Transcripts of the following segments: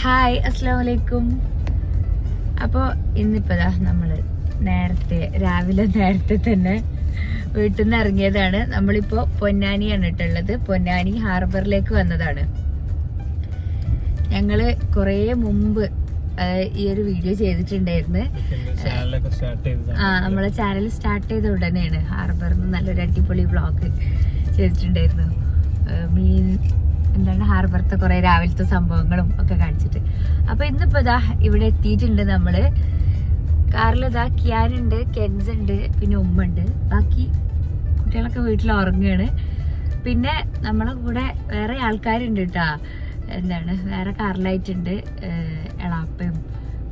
Hi, അസ്സലാമു അലൈക്കും. അപ്പോൾ ഇന്നിപ്പോഴാ നമ്മൾ രാവിലെ നേരത്തെ തന്നെ വീട്ടിൽ നിന്ന് ഇറങ്ങിയതാണ്. നമ്മളിപ്പോൾ പൊന്നാനിയാണ് ഇട്ടുള്ളത്. പൊന്നാനി ഹാർബറിലേക്ക് വന്നതാണ്. ഞങ്ങൾ കുറേ മുമ്പ് ഈ ഒരു വീഡിയോ ചെയ്തിട്ടുണ്ടായിരുന്നു. നമ്മളെ ചാനൽ സ്റ്റാർട്ട് ചെയ്ത ഉടനെയാണ് ഹാർബറിൽ നിന്ന് നല്ലൊരു അടിപൊളി വ്ളോഗ് ചെയ്തിട്ടുണ്ടായിരുന്നു. എന്താണ് ഹാർബറത്തെ കുറേ രാവിലത്തെ സംഭവങ്ങളും ഒക്കെ കാണിച്ചിട്ട്. അപ്പോൾ ഇന്നിപ്പോൾ ഇതാ ഇവിടെ എത്തിയിട്ടുണ്ട്. നമ്മൾ കാറിൽ ഇതാ കിയാനുണ്ട്, കെൻസ് ഉണ്ട്, പിന്നെ ഉമ്മ ഉണ്ട്. ബാക്കി കുട്ടികളൊക്കെ വീട്ടിൽ ഉറങ്ങുകയാണ്. പിന്നെ നമ്മളെ കൂടെ വേറെ ആൾക്കാരുണ്ട് കേട്ടോ. വേറെ കാറിലായിട്ടുണ്ട്. എളാപ്പയും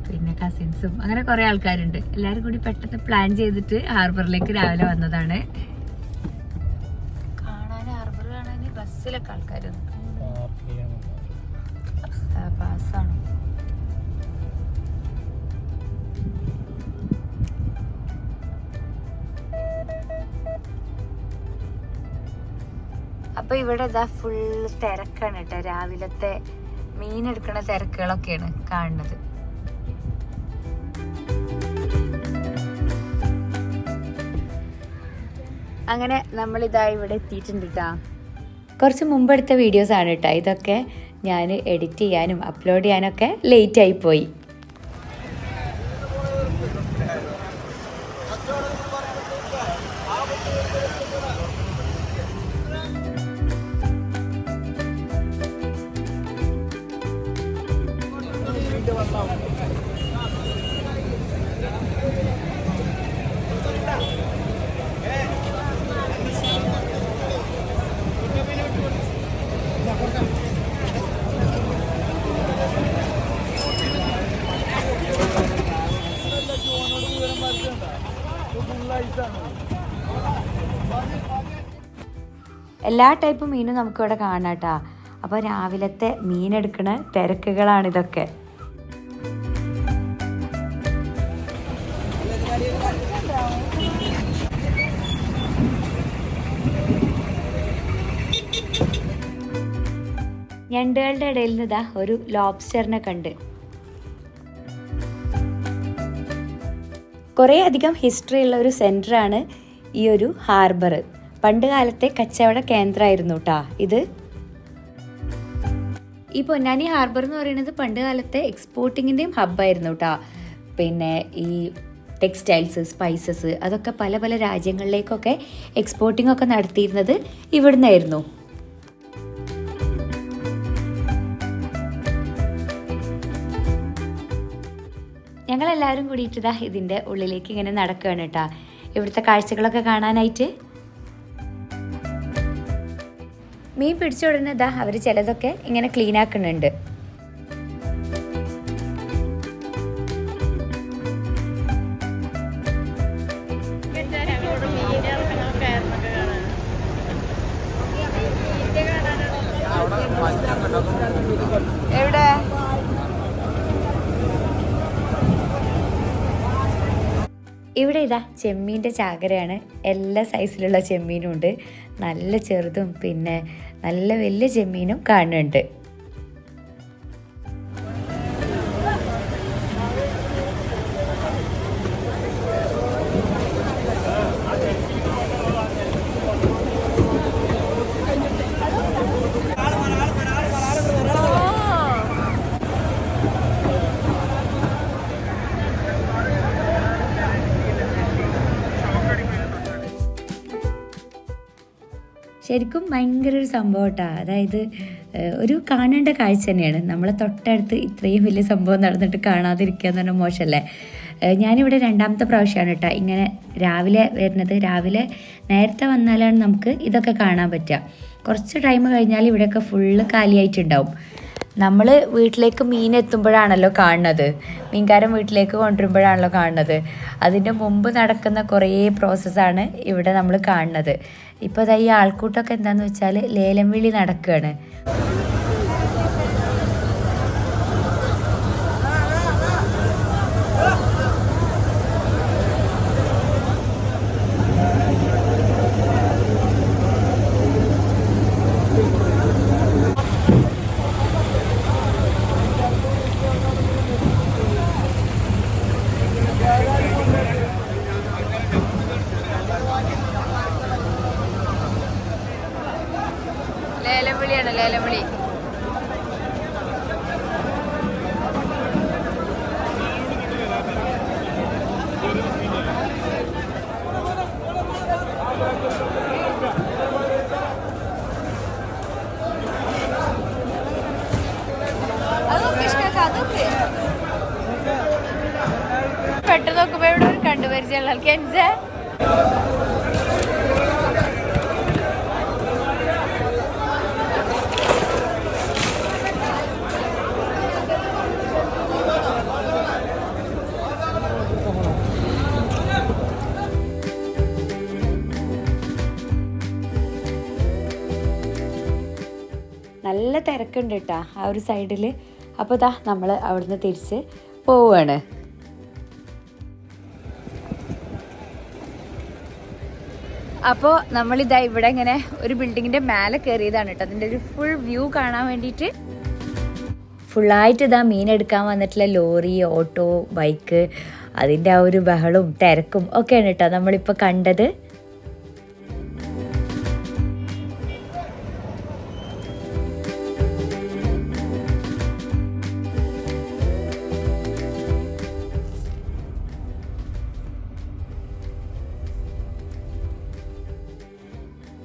പിന്നെ കസിൻസും അങ്ങനെ കുറേ ആൾക്കാരുണ്ട്. എല്ലാവരും കൂടി പെട്ടെന്ന് പ്ലാൻ ചെയ്തിട്ട് ഹാർബറിലേക്ക് രാവിലെ വന്നതാണ്. ഹാർബർ കാണാൻ ബസ്സിലൊക്കെ ആൾക്കാരുണ്ട്. പാസ്സാണ്. അപ്പൊ ഇവിടെ ഇതാ ഫുൾ തിരക്കാണ് കേട്ടോ. രാവിലത്തെ മീനെടുക്കണ തിരക്കുകളൊക്കെയാണ് കാണുന്നത്. അങ്ങനെ നമ്മളിതാ ഇവിടെ എത്തിയിട്ടുണ്ട് കേട്ടോ. കുറച്ച് മുമ്പെടുത്ത വീഡിയോസാണ് കേട്ടോ ഇതൊക്കെ. ഞാൻ എഡിറ്റ് ചെയ്യാനും അപ്ലോഡ് ചെയ്യാനൊക്കെ ലേറ്റ് ആയിപ്പോയി. എല്ലാ ടൈപ്പ് മീനും നമുക്കിവിടെ കാണാം കേട്ടോ. അപ്പോൾ രാവിലത്തെ മീനെടുക്കണ തിരക്കുകളാണിതൊക്കെ. ഞണ്ടുകളുടെ ഇടയിൽ നിന്ന് ഇതാ ഒരു ലോബ്സ്റ്ററിനെ കണ്ട്. കുറേ അധികം ഹിസ്റ്ററി ഉള്ള ഒരു സെൻറ്ററാണ് ഈ ഒരു ഹാർബർ. പണ്ട് കാലത്തെ കച്ചവട കേന്ദ്രമായിരുന്നു കേട്ടോ ഇത്. ഈ പൊന്നാനി ഹാർബർ എന്ന് പറയുന്നത് പണ്ട് കാലത്തെ എക്സ്പോർട്ടിങ്ങിൻ്റെയും ഹബ്ബായിരുന്നു കേട്ടോ. പിന്നെ ഈ ടെക്സ്റ്റൈൽസ്, സ്പൈസസ് അതൊക്കെ പല പല രാജ്യങ്ങളിലേക്കൊക്കെ എക്സ്പോർട്ടിംഗ് ഒക്കെ നടത്തിയിരുന്നത് ഇവിടുന്നായിരുന്നു. ഞങ്ങളെല്ലാവരും കൂടിയിട്ട് ഇതാ ഇതിൻ്റെ ഉള്ളിലേക്ക് ഇങ്ങനെ നടക്കുകയാണ് കേട്ടോ, ഇവിടുത്തെ കാഴ്ചകളൊക്കെ കാണാനായിട്ട്. മീൻ പിടിച്ച ഉടനെ ഇതാ അവർ ചിലതൊക്കെ ഇങ്ങനെ ക്ലീൻ ആക്കുന്നുണ്ട്. എവിടെ ഇവിടെ ഇതാ ചെമ്മീൻ്റെ ചാകരയാണ്. എല്ലാ സൈസിലുള്ള ചെമ്മീനും ഉണ്ട്. നല്ല ചെറുതും പിന്നെ നല്ല വലിയ ചെമ്മീനും കാണുന്നുണ്ട്. ശരിക്കും ഭയങ്കര ഒരു സംഭവം കേട്ടോ. അതായത് ഒരു കാണേണ്ട കാഴ്ച തന്നെയാണ്. നമ്മളെ തൊട്ടടുത്ത് ഇത്രയും വലിയ സംഭവം നടന്നിട്ട് കാണാതിരിക്കുക എന്ന് പറഞ്ഞാൽ മോശമല്ലേ. ഞാനിവിടെ രണ്ടാമത്തെ പ്രാവശ്യമാണ് കേട്ടോ ഇങ്ങനെ രാവിലെ വരുന്നത്. രാവിലെ നേരത്തെ വന്നാലാണ് നമുക്ക് ഇതൊക്കെ കാണാൻ പറ്റുക. കുറച്ച് ടൈം കഴിഞ്ഞാൽ ഇവിടെയൊക്കെ ഫുള്ള് കാലിയായിട്ടുണ്ടാവും. നമ്മൾ വീട്ടിലേക്ക് മീൻ എത്തുമ്പോഴാണല്ലോ കാണുന്നത്, മീൻകാരൻ വീട്ടിലേക്ക് കൊണ്ടുവരുമ്പോഴാണല്ലോ കാണുന്നത്. അതിൻ്റെ മുമ്പ് നടക്കുന്ന കുറേ പ്രോസസ്സാണ് ഇവിടെ നമ്മൾ കാണുന്നത്. ഇപ്പോൾ ഇതാ ഈ ആൾക്കൂട്ടമൊക്കെ എന്താണെന്ന് വെച്ചാൽ ലേലം വിളി നടക്കുകയാണ്. നിലവിളി. പെട്ടെന്ന് നോക്കുമ്പോ ഇവിടെ ഒരു കണ്ടുപരിചയമുള്ള കെൻസ. നല്ല തിരക്കുണ്ട് കേട്ടോ ആ ഒരു സൈഡിൽ. അപ്പോൾ ഇതാ നമ്മൾ അവിടുന്ന് തിരിച്ച് പോവുകയാണ്. അപ്പോൾ നമ്മളിതാ ഇവിടെ ഇങ്ങനെ ഒരു ബിൽഡിങ്ങിൻ്റെ മേലെ കയറിയതാണ് കേട്ടോ, അതിൻ്റെ ഒരു ഫുൾ വ്യൂ കാണാൻ വേണ്ടിയിട്ട്. ഫുള്ളായിട്ട് ഇതാ മീനെടുക്കാൻ വന്നിട്ടുള്ള ലോറി, ഓട്ടോ, ബൈക്ക്, അതിൻ്റെ ആ ഒരു ബഹളവും തിരക്കും ഒക്കെയാണ് കേട്ടോ നമ്മളിപ്പോൾ കണ്ടത്.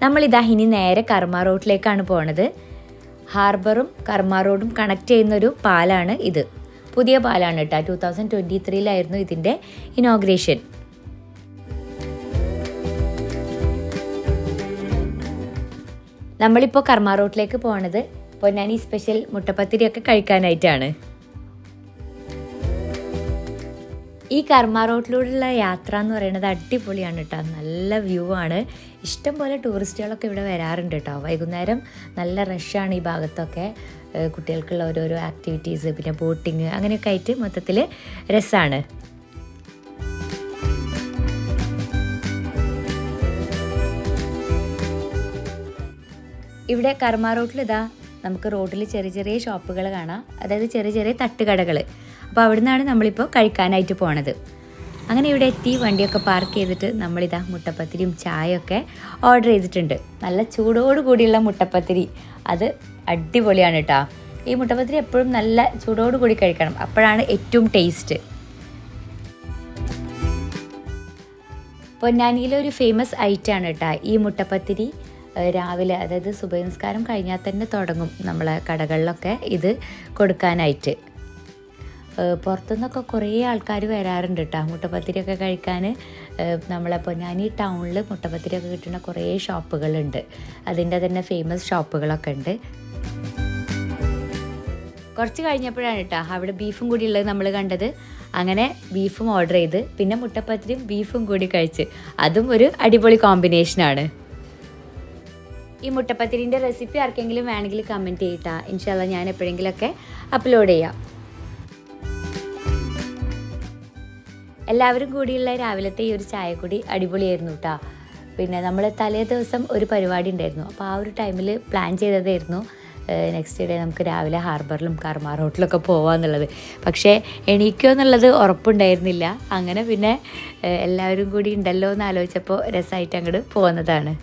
നമ്മളിതാ ഇനി നേരെ കർമ്മ റോഡിലേക്കാണ് പോണത്. ഹാർബറും കർമ്മ റോഡും കണക്ട് ചെയ്യുന്നൊരു പാലാണ് ഇത്. പുതിയ പാലാണ് കേട്ടോ. 2023 ഇതിൻ്റെ ഇനോഗ്രേഷൻ. നമ്മളിപ്പോൾ കർമ്മ റോഡിലേക്ക് പോണത് പൊന്നാനി സ്പെഷ്യൽ മുട്ടപ്പത്തിരിയൊക്കെ കഴിക്കാനായിട്ടാണ്. ഈ കർമ്മ റോഡിലൂടെയുള്ള യാത്ര എന്ന് പറയുന്നത് അടിപൊളിയാണ് കേട്ടോ. നല്ല വ്യൂ ആണ്. ഇഷ്ടംപോലെ ടൂറിസ്റ്റുകളൊക്കെ ഇവിടെ വരാറുണ്ട് കേട്ടോ. വൈകുന്നേരം നല്ല റഷാണ് ഈ ഭാഗത്തൊക്കെ. കുട്ടികൾക്കുള്ള ഓരോരോ ആക്ടിവിറ്റീസ്, പിന്നെ ബോട്ടിങ്, അങ്ങനെയൊക്കെ ആയിട്ട് മൊത്തത്തിൽ രസമാണ്. ഇവിടെ കർമ്മ റോഡിൽ ഇതാ നമുക്ക് റോഡിൽ ചെറിയ ചെറിയ ഷോപ്പുകൾ കാണാം, അതായത് ചെറിയ ചെറിയ തട്ടുകടകൾ. അപ്പോൾ അവിടെ നിന്നാണ് നമ്മളിപ്പോൾ കഴിക്കാനായിട്ട് പോണത്. അങ്ങനെ ഇവിടെ എത്തി വണ്ടിയൊക്കെ പാർക്ക് ചെയ്തിട്ട് നമ്മളിതാ മുട്ടപ്പത്തിരിയും ചായയൊക്കെ ഓർഡർ ചെയ്തിട്ടുണ്ട്. നല്ല ചൂടോട് കൂടിയുള്ള മുട്ടപ്പത്തിരി, അത് അടിപൊളിയാണ് കേട്ടോ. ഈ മുട്ടപ്പത്തിരി എപ്പോഴും നല്ല ചൂടോട് കൂടി കഴിക്കണം, അപ്പോഴാണ് ഏറ്റവും ടേസ്റ്റ്. പൊന്നാനിയിലെ ഒരു ഫേമസ് ഐറ്റമാണ് കേട്ടോ ഈ മുട്ടപ്പത്തിരി. രാവിലെ, അതായത് സുബഹി നിസ്കാരം കഴിഞ്ഞാൽ തന്നെ തുടങ്ങും നമ്മളെ കടകളിലൊക്കെ ഇത് കൊടുക്കാനായിട്ട്. പുറത്തുനിന്നൊക്കെ കുറേ ആൾക്കാർ വരാറുണ്ട് കേട്ടോ മുട്ടപ്പത്തിരിയൊക്കെ കഴിക്കാൻ. നമ്മളെ പൊന്നാനി ടൗണിൽ മുട്ടപ്പത്തിരിയൊക്കെ കിട്ടുന്ന കുറേ ഷോപ്പുകളുണ്ട്. അതിൻ്റെ തന്നെ ഫേമസ് ഷോപ്പുകളൊക്കെ ഉണ്ട്. കുറച്ച് കഴിഞ്ഞപ്പോഴാണ് കേട്ടോ അവിടെ ബീഫും കൂടി ഉള്ളത് നമ്മൾ കണ്ടത്. അങ്ങനെ ബീഫും ഓർഡർ ചെയ്ത് പിന്നെ മുട്ടപ്പത്തിരിയും ബീഫും കൂടി കഴിച്ച്, അതും ഒരു അടിപൊളി കോമ്പിനേഷനാണ്. ഈ മുട്ടപ്പത്തിരിൻ്റെ റെസിപ്പി ആർക്കെങ്കിലും വേണമെങ്കിൽ കമൻറ്റ് ചെയ്യട്ടാ. ഇൻഷാ അല്ലാ ഞാൻ എപ്പോഴെങ്കിലുമൊക്കെ അപ്ലോഡ് ചെയ്യാം. എല്ലാവരും കൂടിയുള്ള രാവിലത്തെ ഈ ഒരു ചായക്കുടി അടിപൊളിയായിരുന്നു കേട്ടോ. പിന്നെ നമ്മൾ തലേ ദിവസം ഒരു പരിപാടി ഉണ്ടായിരുന്നു, അപ്പോൾ ആ ഒരു ടൈമിൽ പ്ലാൻ ചെയ്തതായിരുന്നു നെക്സ്റ്റ് ഡേ നമുക്ക് രാവിലെ ഹാർബറിലും കർമ്മ റോഡിലൊക്കെ പോകാമെന്നുള്ളത്. പക്ഷേ എണീക്കുമോ എന്നുള്ളത് ഉറപ്പുണ്ടായിരുന്നില്ല. അങ്ങനെ പിന്നെ എല്ലാവരും കൂടി ഉണ്ടല്ലോ എന്ന് ആലോചിച്ചപ്പോൾ രസമായിട്ട് അങ്ങോട്ട് പോകുന്നതാണ്.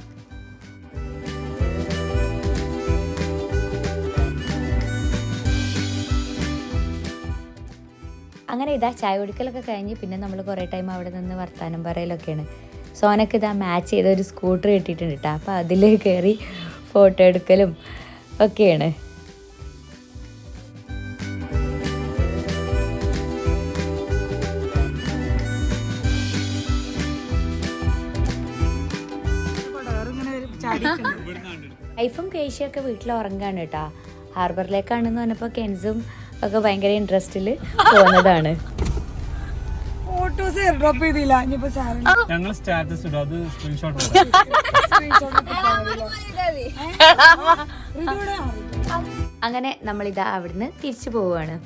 അങ്ങനെ ഇതാ ചായ കുടിക്കലൊക്കെ കഴിഞ്ഞ് പിന്നെ നമ്മൾ കുറേ ടൈം അവിടെ നിന്ന് വർത്താനം പറയലൊക്കെയാണ്. സോനക്ക് ഇതാ മാച്ച് ചെയ്ത ഒരു സ്കൂട്ടർ കിട്ടിയിട്ടുണ്ട് കേട്ടോ. അപ്പോൾ അതിൽ കയറി ഫോട്ടോ എടുക്കലും ഒക്കെയാണ്. ലൈഫും കേശിയൊക്കെ വീട്ടിൽ ഉറങ്ങാണ് കേട്ടോ. ഹാർബറിലേക്കാണെന്ന് പറഞ്ഞപ്പോൾ കെൻസും ഒക്കെ ഭയങ്കര ഇൻട്രസ്റ്റിൽ പോകുന്നതാണ്. അങ്ങനെ നമ്മളിതാ അവിടുന്ന് തിരിച്ചു പോവുകയാണ്.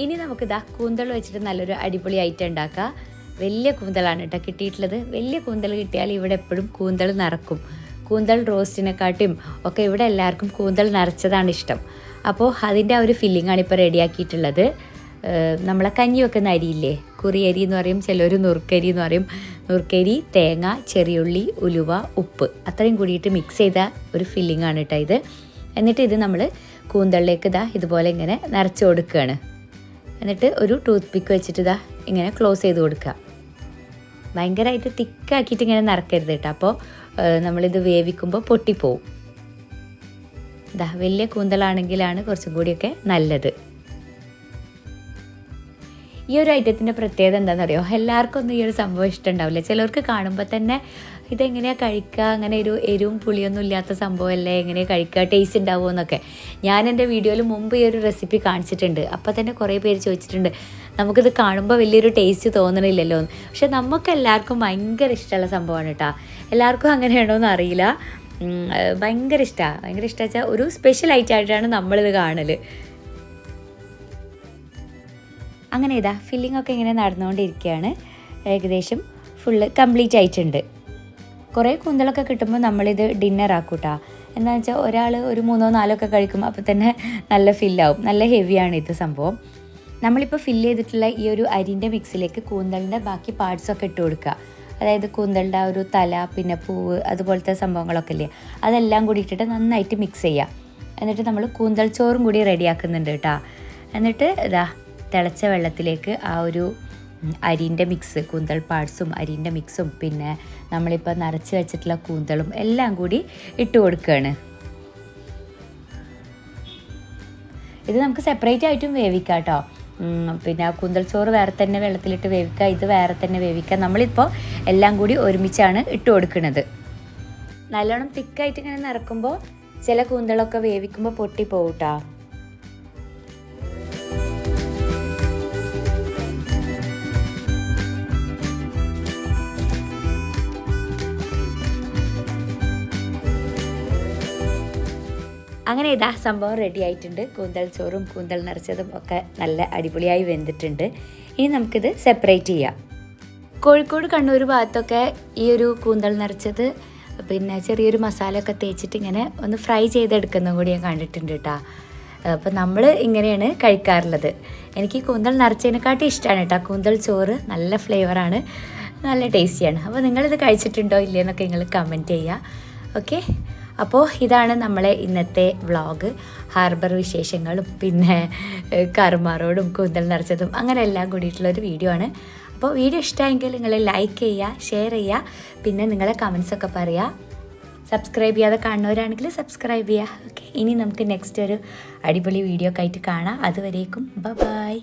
ഇനി നമുക്കിതാ കൂന്തൽ വെച്ചിട്ട് നല്ലൊരു അടിപൊളി ഐറ്റം ഉണ്ടാക്കാം. വലിയ കൂന്തലാണ് കേട്ടോ കിട്ടിയിട്ടുള്ളത്. വലിയ കൂന്തൽ കിട്ടിയാൽ ഇവിടെ എപ്പോഴും കൂന്തൽ നിറക്കും. കൂന്തൽ റോസ്റ്റിനെക്കാട്ടിയും ഒക്കെ ഇവിടെ എല്ലാവർക്കും കൂന്തൽ നിറച്ചതാണ് ഇഷ്ടം. അപ്പോൾ അതിൻ്റെ ആ ഒരു ഫില്ലിങ്ങാണ് ഇപ്പോൾ റെഡിയാക്കിയിട്ടുള്ളത്. നമ്മളെ കഞ്ഞി വെക്കുന്ന അരിയില്ലേ, കുറിയരി എന്ന് പറയും, ചിലർ നുറുക്കരി എന്ന് പറയും. നുറുക്കരി, തേങ്ങ, ചെറിയുള്ളി, ഉലുവ, ഉപ്പ് അത്രയും കൂടിയിട്ട് മിക്സ് ചെയ്ത ഒരു ഫില്ലിങ്ങാണ് കേട്ടോ ഇത്. എന്നിട്ട് ഇത് നമ്മൾ കൂന്തളിലേക്ക് ഇതുപോലെ ഇങ്ങനെ നിറച്ച് കൊടുക്കുകയാണ്. എന്നിട്ട് ഒരു ടൂത്ത് പിക്ക് വെച്ചിട്ട് ഇങ്ങനെ ക്ലോസ് ചെയ്ത് കൊടുക്കുക. ഭയങ്കരമായിട്ട് തിക്കാക്കിയിട്ട് ഇങ്ങനെ നിറക്കരുത് കേട്ടോ, അപ്പോൾ നമ്മളിത് വേവിക്കുമ്പോൾ പൊട്ടിപ്പോവും. വലിയ കൂന്തലാണെങ്കിലാണ് കുറച്ചും കൂടിയൊക്കെ നല്ലത്. ഈ ഒരു ഐറ്റത്തിൻ്റെ പ്രത്യേകത എന്താണെന്നറിയോ, എല്ലാവർക്കും ഒന്നും ഈ ഒരു സംഭവം ഇഷ്ടമുണ്ടാവില്ല. ചിലർക്ക് കാണുമ്പോൾ തന്നെ ഇതെങ്ങനെയാണ് കഴിക്കുക, അങ്ങനെ ഒരു എരിവും പുളിയൊന്നും ഇല്ലാത്ത സംഭവമല്ലേ, എങ്ങനെയാണ് കഴിക്കുക, ടേസ്റ്റ് ഉണ്ടാവുമോ എന്നൊക്കെ. ഞാൻ എൻ്റെ വീഡിയോയിൽ മുമ്പ് ഈ ഒരു റെസിപ്പി കാണിച്ചിട്ടുണ്ട്. അപ്പോൾ തന്നെ കുറേ പേര് ചോദിച്ചിട്ടുണ്ട് നമുക്കിത് കാണുമ്പോൾ വലിയൊരു ടേസ്റ്റ് തോന്നണില്ലല്ലോ എന്ന്. പക്ഷെ നമുക്കെല്ലാവർക്കും ഭയങ്കര ഇഷ്ടമുള്ള സംഭവമാണ് കേട്ടോ. എല്ലാവർക്കും അങ്ങനെയാണോ എന്ന് അറിയില്ല. ഭയങ്കര ഇഷ്ടമാണ് വെച്ചാൽ ഒരു സ്പെഷ്യൽ ഐറ്റമായിട്ടാണ് നമ്മളിത് കാണൽ. അങ്ങനെ ഫില്ലിംഗ് ഒക്കെ ഇങ്ങനെ നടന്നുകൊണ്ടിരിക്കുകയാണ്. ഏകദേശം ഫുള്ള് കംപ്ലീറ്റ് ആയിട്ടുണ്ട്. കുറേ കൂന്തലൊക്കെ കിട്ടുമ്പോൾ നമ്മളിത് ഡിന്നർ ആക്കൂട്ടാ. എന്താണെന്ന് വെച്ചാൽ ഒരാൾ ഒരു 3-4 ഒക്കെ കഴിക്കും, അപ്പോൾ തന്നെ നല്ല ഫില്ലാവും. നല്ല ഹെവിയാണ് ഇത് സംഭവം. നമ്മളിപ്പോൾ ഫില്ല് ചെയ്തിട്ടുള്ള ഈ ഒരു അരിൻ്റെ മിക്സിലേക്ക് കൂന്തലിൻ്റെ ബാക്കി പാർട്സൊക്കെ ഇട്ട് കൊടുക്കുക. അതായത് കൂന്തലിൻ്റെ ഒരു തല, പിന്നെ പൂവ്, അതുപോലത്തെ സംഭവങ്ങളൊക്കെ ഇല്ലേ, അതെല്ലാം കൂടി ഇട്ടിട്ട് നന്നായിട്ട് മിക്സ് ചെയ്യുക. എന്നിട്ട് നമ്മൾ കൂന്തൽ ചോറും കൂടി റെഡിയാക്കുന്നുണ്ട് കേട്ടോ. എന്നിട്ട് തിളച്ച വെള്ളത്തിലേക്ക് ആ ഒരു അരിൻ്റെ മിക്സ്, കൂന്തൽ പാർട്സും അരിൻ്റെ മിക്സും പിന്നെ നമ്മളിപ്പോൾ നിറച്ച് വെച്ചിട്ടുള്ള കൂന്തളും എല്ലാം കൂടി ഇട്ട് കൊടുക്കുകയാണ്. ഇത് നമുക്ക് സെപ്പറേറ്റ് ആയിട്ടും വേവിക്കാം കേട്ടോ. പിന്നെ കൂന്തൽ ചോറ് വേറെ തന്നെ വെള്ളത്തിലിട്ട് വേവിക്കുക, ഇത് വേറെ തന്നെ വേവിക്കുക. നമ്മളിപ്പോൾ എല്ലാം കൂടി ഒരുമിച്ചാണ് ഇട്ട് കൊടുക്കുന്നത്. നല്ലോണം തിക്കായിട്ട് ഇങ്ങനെ നിറക്കുമ്പോൾ ചില കൂന്തളൊക്കെ വേവിക്കുമ്പോൾ പൊട്ടിപ്പോവും കേട്ടോ. അങ്ങനെ സംഭവം റെഡി ആയിട്ടുണ്ട്. കൂന്തൽ ചോറും കൂന്തൽ നിറച്ചതും ഒക്കെ നല്ല അടിപൊളിയായി വെന്തിട്ടുണ്ട്. ഇനി നമുക്കിത് സെപ്പറേറ്റ് ചെയ്യാം. കോഴിക്കോട്, കണ്ണൂർ ഭാഗത്തൊക്കെ ഈ ഒരു കൂന്തൽ നിറച്ചത് പിന്നെ ചെറിയൊരു മസാല ഒക്കെ തേച്ചിട്ട് ഇങ്ങനെ ഒന്ന് ഫ്രൈ ചെയ്തെടുക്കുന്നതും കൂടി ഞാൻ കണ്ടിട്ടുണ്ട് കേട്ടോ. അപ്പോൾ നമ്മൾ ഇങ്ങനെയാണ് കഴിക്കാറുള്ളത്. എനിക്ക് കൂന്തൽ നിറച്ചതിനെക്കാട്ടി ഇഷ്ടമാണ് കേട്ടോ കൂന്തൽ ചോറ്. നല്ല ഫ്ലേവറാണ്, നല്ല ടേസ്റ്റിയാണ്. അപ്പോൾ നിങ്ങളിത് കഴിച്ചിട്ടുണ്ടോ ഇല്ലയെന്നൊക്കെ നിങ്ങൾ കമൻറ്റ് ചെയ്യുക. ഓക്കെ, അപ്പോൾ ഇതാണ് നമ്മളെ ഇന്നത്തെ വ്ളോഗ്. ഹാർബർ വിശേഷങ്ങളും പിന്നെ കർമാറോടും കൂന്തൽ നിറച്ചതും അങ്ങനെ എല്ലാം കൂടിയിട്ടുള്ളൊരു വീഡിയോ ആണ്. അപ്പോൾ വീഡിയോ ഇഷ്ടമായെങ്കിൽ നിങ്ങൾ ലൈക്ക് ചെയ്യുക, ഷെയർ ചെയ്യുക, പിന്നെ നിങ്ങളെ കമൻസൊക്കെ പറയുക. സബ്സ്ക്രൈബ് ചെയ്യാതെ കാണുന്നവരാണെങ്കിൽ സബ്സ്ക്രൈബ് ചെയ്യുക. ഓക്കെ, ഇനി നമുക്ക് നെക്സ്റ്റ് ഒരു അടിപൊളി വീഡിയോ ഒക്കെ ആയിട്ട് കാണാം. അതുവരേക്കും ബൈ.